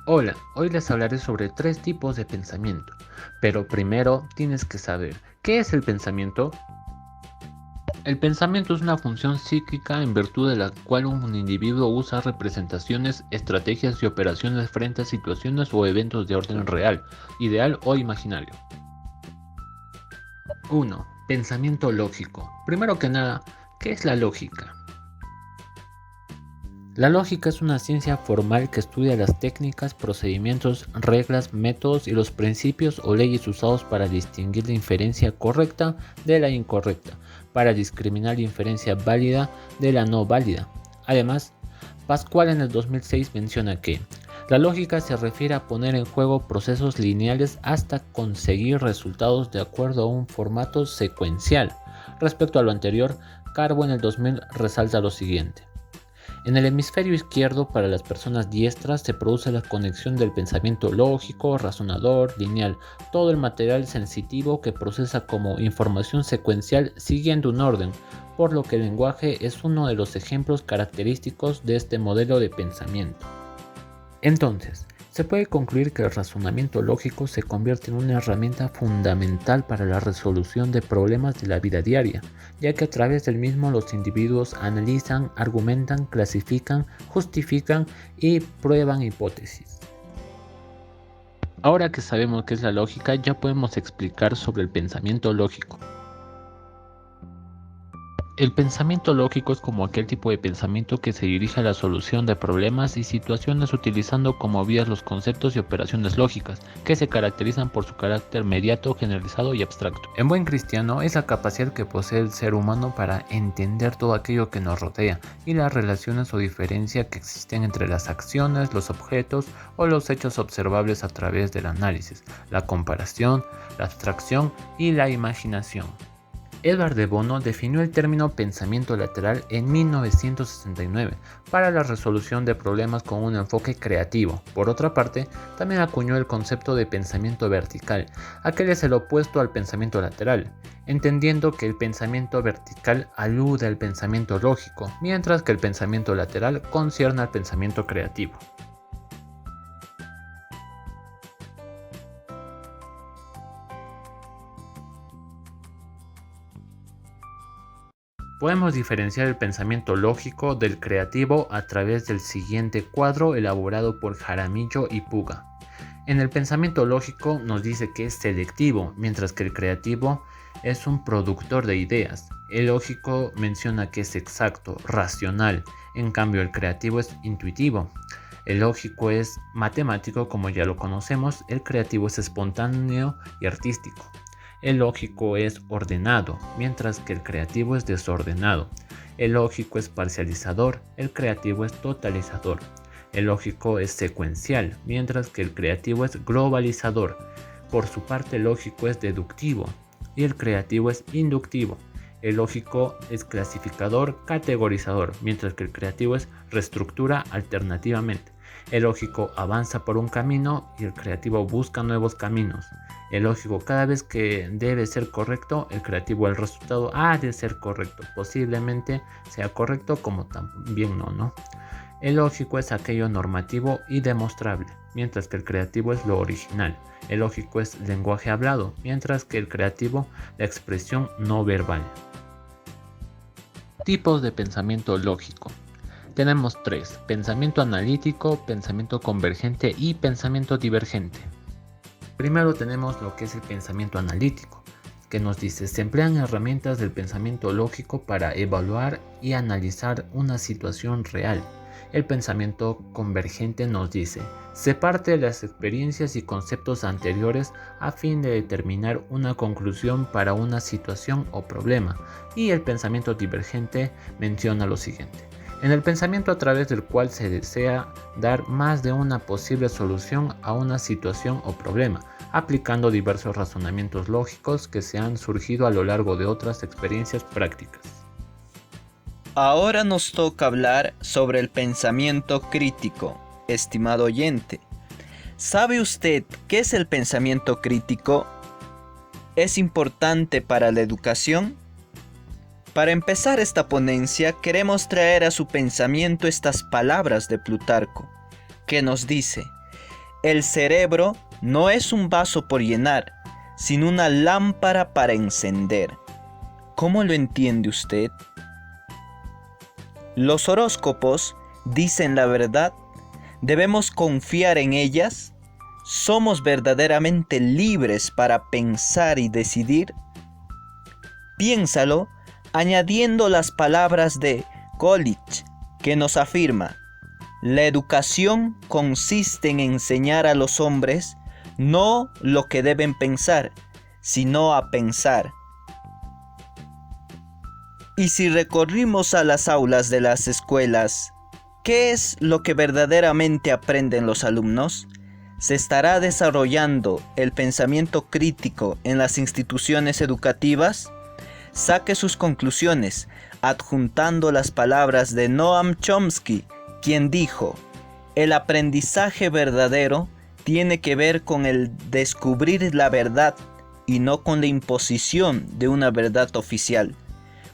Hola, hoy les hablaré sobre tres tipos de pensamiento, pero primero tienes que saber, ¿qué es el pensamiento? El pensamiento es una función psíquica en virtud de la cual un individuo usa representaciones, estrategias y operaciones frente a situaciones o eventos de orden real, ideal o imaginario. 1. Pensamiento lógico. Primero que nada, ¿qué es la lógica? La lógica es una ciencia formal que estudia las técnicas, procedimientos, reglas, métodos y los principios o leyes usados para distinguir la inferencia correcta de la incorrecta, para discriminar la inferencia válida de la no válida. Además, Pascual en el 2006 menciona que la lógica se refiere a poner en juego procesos lineales hasta conseguir resultados de acuerdo a un formato secuencial. Respecto a lo anterior, Carbo en el 2000 resalta lo siguiente. En el hemisferio izquierdo, para las personas diestras, se produce la conexión del pensamiento lógico, razonador, lineal, todo el material sensitivo que procesa como información secuencial siguiendo un orden, por lo que el lenguaje es uno de los ejemplos característicos de este modelo de pensamiento. Entonces, se puede concluir que el razonamiento lógico se convierte en una herramienta fundamental para la resolución de problemas de la vida diaria, ya que a través del mismo los individuos analizan, argumentan, clasifican, justifican y prueban hipótesis. Ahora que sabemos qué es la lógica, ya podemos explicar sobre el pensamiento lógico. El pensamiento lógico es como aquel tipo de pensamiento que se dirige a la solución de problemas y situaciones utilizando como vías los conceptos y operaciones lógicas, que se caracterizan por su carácter mediato, generalizado y abstracto. En buen cristiano es la capacidad que posee el ser humano para entender todo aquello que nos rodea y las relaciones o diferencias que existen entre las acciones, los objetos o los hechos observables a través del análisis, la comparación, la abstracción y la imaginación. Edward de Bono definió el término pensamiento lateral en 1969 para la resolución de problemas con un enfoque creativo. Por otra parte, también acuñó el concepto de pensamiento vertical, aquel es el opuesto al pensamiento lateral, entendiendo que el pensamiento vertical alude al pensamiento lógico, mientras que el pensamiento lateral concierne al pensamiento creativo. Podemos diferenciar el pensamiento lógico del creativo a través del siguiente cuadro elaborado por Jaramillo y Puga. En el pensamiento lógico nos dice que es selectivo, mientras que el creativo es un productor de ideas. El lógico menciona que es exacto, racional, en cambio el creativo es intuitivo. El lógico es matemático, como ya lo conocemos, el creativo es espontáneo y artístico. El lógico es ordenado, mientras que el creativo es desordenado. El lógico es parcializador, el creativo es totalizador. El lógico es secuencial, mientras que el creativo es globalizador. Por su parte, el lógico es deductivo y el creativo es inductivo. El lógico es clasificador, categorizador, mientras que el creativo es reestructura alternativamente. El lógico avanza por un camino y el creativo busca nuevos caminos. El lógico cada vez que debe ser correcto, el creativo el resultado ha de ser correcto. Posiblemente sea correcto como también no. El lógico es aquello normativo y demostrable, mientras que el creativo es lo original. El lógico es lenguaje hablado, mientras que el creativo la expresión no verbal. Tipos de pensamiento lógico. Tenemos tres: pensamiento analítico, pensamiento convergente y pensamiento divergente. Primero tenemos lo que es el pensamiento analítico, que nos dice: se emplean herramientas del pensamiento lógico para evaluar y analizar una situación real. El pensamiento convergente nos dice: se parte de las experiencias y conceptos anteriores a fin de determinar una conclusión para una situación o problema. Y el pensamiento divergente menciona lo siguiente: en el pensamiento a través del cual se desea dar más de una posible solución a una situación o problema, aplicando diversos razonamientos lógicos que se han surgido a lo largo de otras experiencias prácticas. Ahora nos toca hablar sobre el pensamiento crítico, estimado oyente. ¿Sabe usted qué es el pensamiento crítico? ¿Es importante para la educación? Para empezar esta ponencia, queremos traer a su pensamiento estas palabras de Plutarco, que nos dice: El cerebro no es un vaso por llenar, sino una lámpara para encender. ¿Cómo lo entiende usted? ¿Los horóscopos dicen la verdad? ¿Debemos confiar en ellas? ¿Somos verdaderamente libres para pensar y decidir? Piénsalo añadiendo las palabras de Coolidge, que nos afirma: la educación consiste en enseñar a los hombres no lo que deben pensar, sino a pensar. Y si recorrimos a las aulas de las escuelas, ¿qué es lo que verdaderamente aprenden los alumnos? ¿Se estará desarrollando el pensamiento crítico en las instituciones educativas? Saque sus conclusiones adjuntando las palabras de Noam Chomsky, quien dijo: el aprendizaje verdadero tiene que ver con el descubrir la verdad y no con la imposición de una verdad oficial,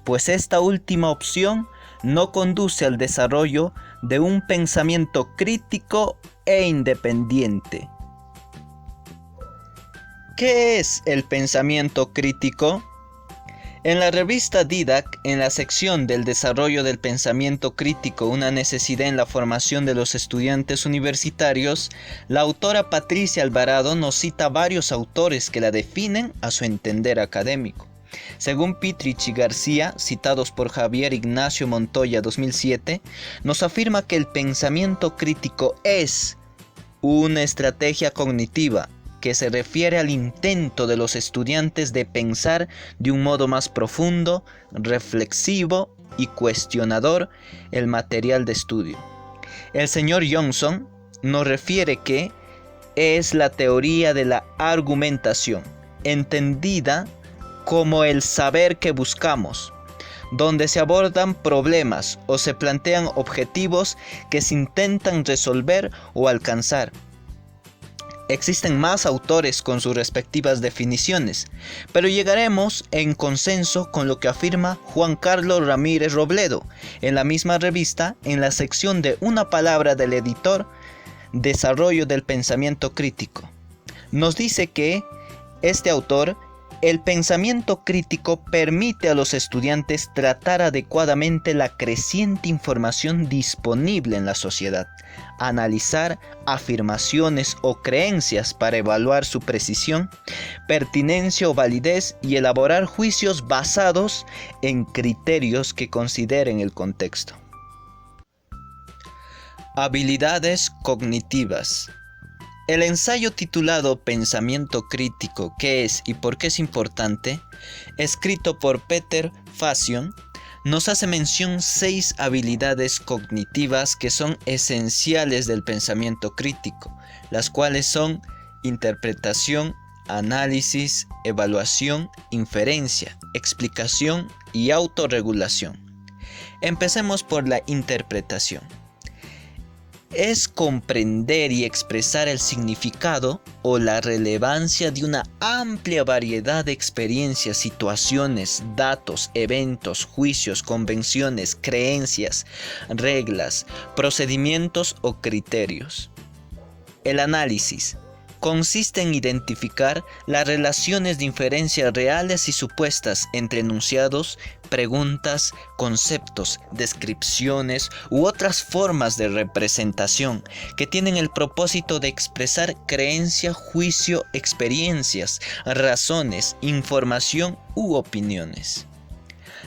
pues esta última opción no conduce al desarrollo de un pensamiento crítico e independiente. ¿Qué es el pensamiento crítico? En la revista Didac, en la sección del desarrollo del pensamiento crítico, una necesidad en la formación de los estudiantes universitarios, la autora Patricia Alvarado nos cita varios autores que la definen a su entender académico. Según Pitrich y García, citados por Javier Ignacio Montoya 2007, nos afirma que el pensamiento crítico es una estrategia cognitiva que se refiere al intento de los estudiantes de pensar de un modo más profundo, reflexivo y cuestionador el material de estudio. El señor Johnson nos refiere que es la teoría de la argumentación, entendida como el saber que buscamos, donde se abordan problemas o se plantean objetivos que se intentan resolver o alcanzar. Existen más autores con sus respectivas definiciones, pero llegaremos en consenso con lo que afirma Juan Carlos Ramírez Robledo en la misma revista, en la sección de una palabra del editor, Desarrollo del Pensamiento Crítico. Nos dice que este autor: el pensamiento crítico permite a los estudiantes tratar adecuadamente la creciente información disponible en la sociedad, analizar afirmaciones o creencias para evaluar su precisión, pertinencia o validez y elaborar juicios basados en criterios que consideren el contexto. Habilidades cognitivas. El ensayo titulado Pensamiento crítico, ¿qué es y por qué es importante?, escrito por Peter Fashion, nos hace mención 6 habilidades cognitivas que son esenciales del pensamiento crítico, las cuales son interpretación, análisis, evaluación, inferencia, explicación y autorregulación. Empecemos por la interpretación. Es comprender y expresar el significado o la relevancia de una amplia variedad de experiencias, situaciones, datos, eventos, juicios, convenciones, creencias, reglas, procedimientos o criterios. El análisis consiste en identificar las relaciones de inferencia reales y supuestas entre enunciados, preguntas, conceptos, descripciones u otras formas de representación que tienen el propósito de expresar creencia, juicio, experiencias, razones, información u opiniones.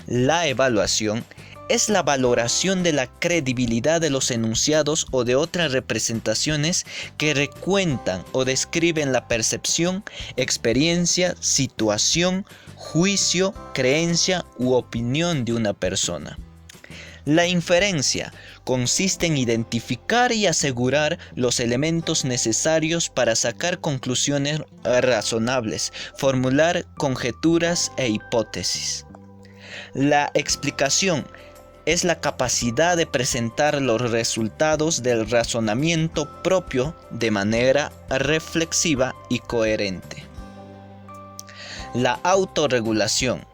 La evaluación es la valoración de la credibilidad de los enunciados o de otras representaciones que recuentan o describen la percepción, experiencia, situación, juicio, creencia u opinión de una persona. La inferencia consiste en identificar y asegurar los elementos necesarios para sacar conclusiones razonables, formular conjeturas e hipótesis. La explicación es la capacidad de presentar los resultados del razonamiento propio de manera reflexiva y coherente. La autorregulación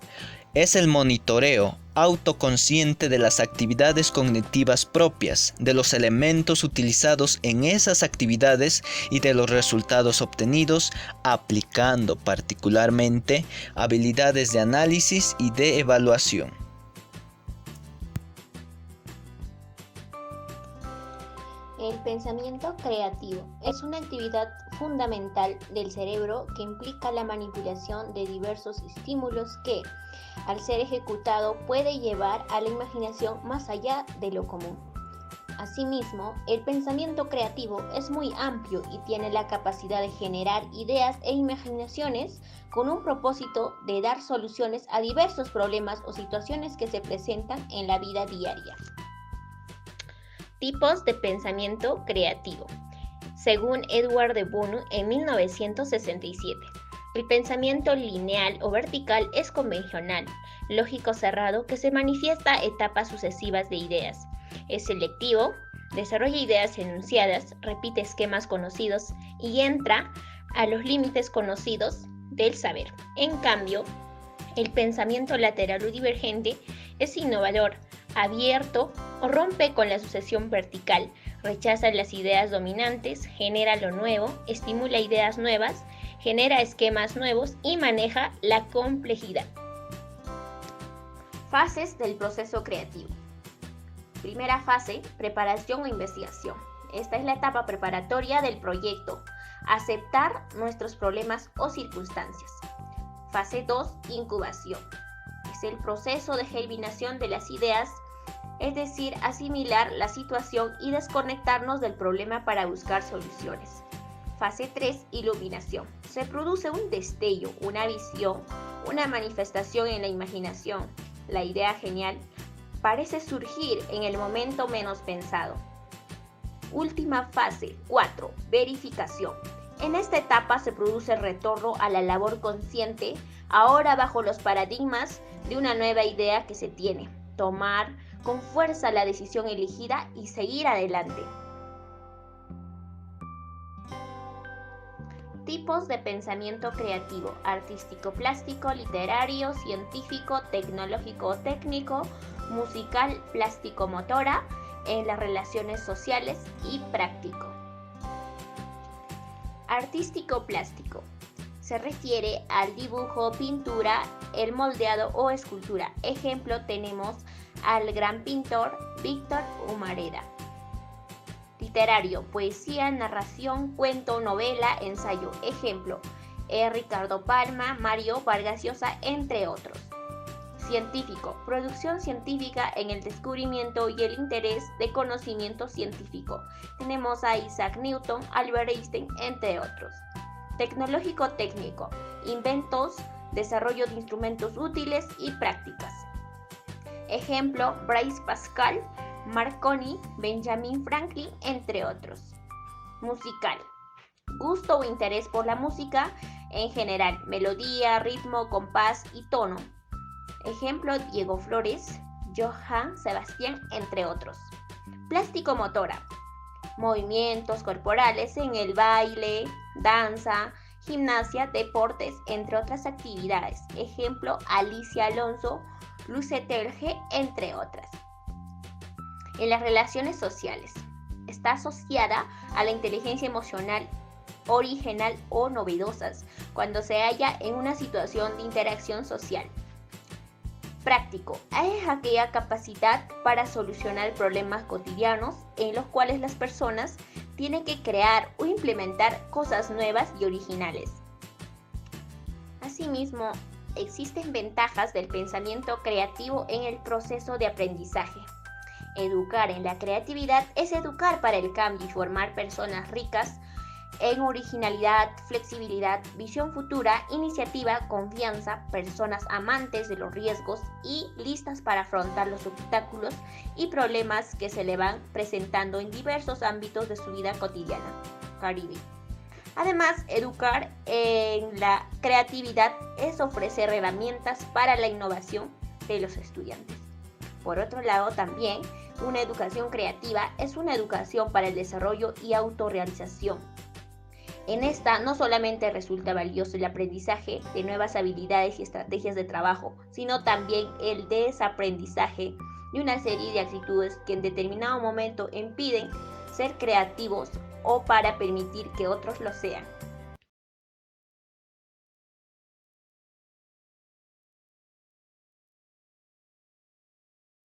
es el monitoreo, autoconsciente de las actividades cognitivas propias, de los elementos utilizados en esas actividades y de los resultados obtenidos, aplicando particularmente habilidades de análisis y de evaluación. El pensamiento creativo es una actividad fundamental del cerebro que implica la manipulación de diversos estímulos que, al ser ejecutado, puede llevar a la imaginación más allá de lo común. Asimismo, el pensamiento creativo es muy amplio y tiene la capacidad de generar ideas e imaginaciones con un propósito de dar soluciones a diversos problemas o situaciones que se presentan en la vida diaria. Tipos de pensamiento creativo. Según Edward de Bono en 1967, el pensamiento lineal o vertical es convencional, lógico cerrado que se manifiesta a etapas sucesivas de ideas. Es selectivo, desarrolla ideas enunciadas, repite esquemas conocidos y entra a los límites conocidos del saber. En cambio, el pensamiento lateral o divergente es innovador, abierto o rompe con la sucesión vertical, rechaza las ideas dominantes, genera lo nuevo, estimula ideas nuevas, genera esquemas nuevos y maneja la complejidad. Fases del proceso creativo. Primera fase, preparación o investigación. Esta es la etapa preparatoria del proyecto, aceptar nuestros problemas o circunstancias. Fase 2, incubación. Es el proceso de germinación de las ideas, es decir, asimilar la situación y desconectarnos del problema para buscar soluciones. Fase 3, iluminación. Se produce un destello, una visión, una manifestación en la imaginación. La idea genial parece surgir en el momento menos pensado. Última fase, 4, verificación. En esta etapa se produce el retorno a la labor consciente, ahora bajo los paradigmas de una nueva idea que se tiene. Tomar con fuerza la decisión elegida y seguir adelante. Tipos de pensamiento creativo: artístico, plástico, literario, científico, tecnológico o técnico, musical, plástico-motora, en las relaciones sociales y práctico. Artístico-plástico. Se refiere al dibujo, pintura, el moldeado o escultura. Ejemplo, tenemos al gran pintor Víctor Humareda. Literario, poesía, narración, cuento, novela, ensayo. Ejemplo, Ricardo Palma, Mario Vargas Llosa, entre otros. Científico, producción científica en el descubrimiento y el interés de conocimiento científico. Tenemos a Isaac Newton, Albert Einstein, entre otros. Tecnológico técnico, inventos, desarrollo de instrumentos útiles y prácticas. Ejemplo, Blaise Pascal, Marconi, Benjamin Franklin, entre otros. Musical, gusto o interés por la música en general, melodía, ritmo, compás y tono. Ejemplo, Diego Flores, Johann Sebastián, entre otros. Plástico-motora, movimientos corporales en el baile, danza, gimnasia, deportes, entre otras actividades. Ejemplo, Alicia Alonso, Lucette Telge, entre otras. En las relaciones sociales, está asociada a la inteligencia emocional, original o novedosas, cuando se halla en una situación de interacción social. Práctico, es aquella capacidad para solucionar problemas cotidianos en los cuales las personas tienen que crear o implementar cosas nuevas y originales. Asimismo, existen ventajas del pensamiento creativo en el proceso de aprendizaje. Educar en la creatividad es educar para el cambio y formar personas ricas en originalidad, flexibilidad, visión futura, iniciativa, confianza, personas amantes de los riesgos y listas para afrontar los obstáculos y problemas que se le van presentando en diversos ámbitos de su vida cotidiana. Caribe. Además, educar en la creatividad es ofrecer herramientas para la innovación de los estudiantes. Por otro lado, también, una educación creativa es una educación para el desarrollo y autorrealización. En esta no solamente resulta valioso el aprendizaje de nuevas habilidades y estrategias de trabajo, sino también el desaprendizaje de una serie de actitudes que en determinado momento impiden ser creativos o para permitir que otros lo sean.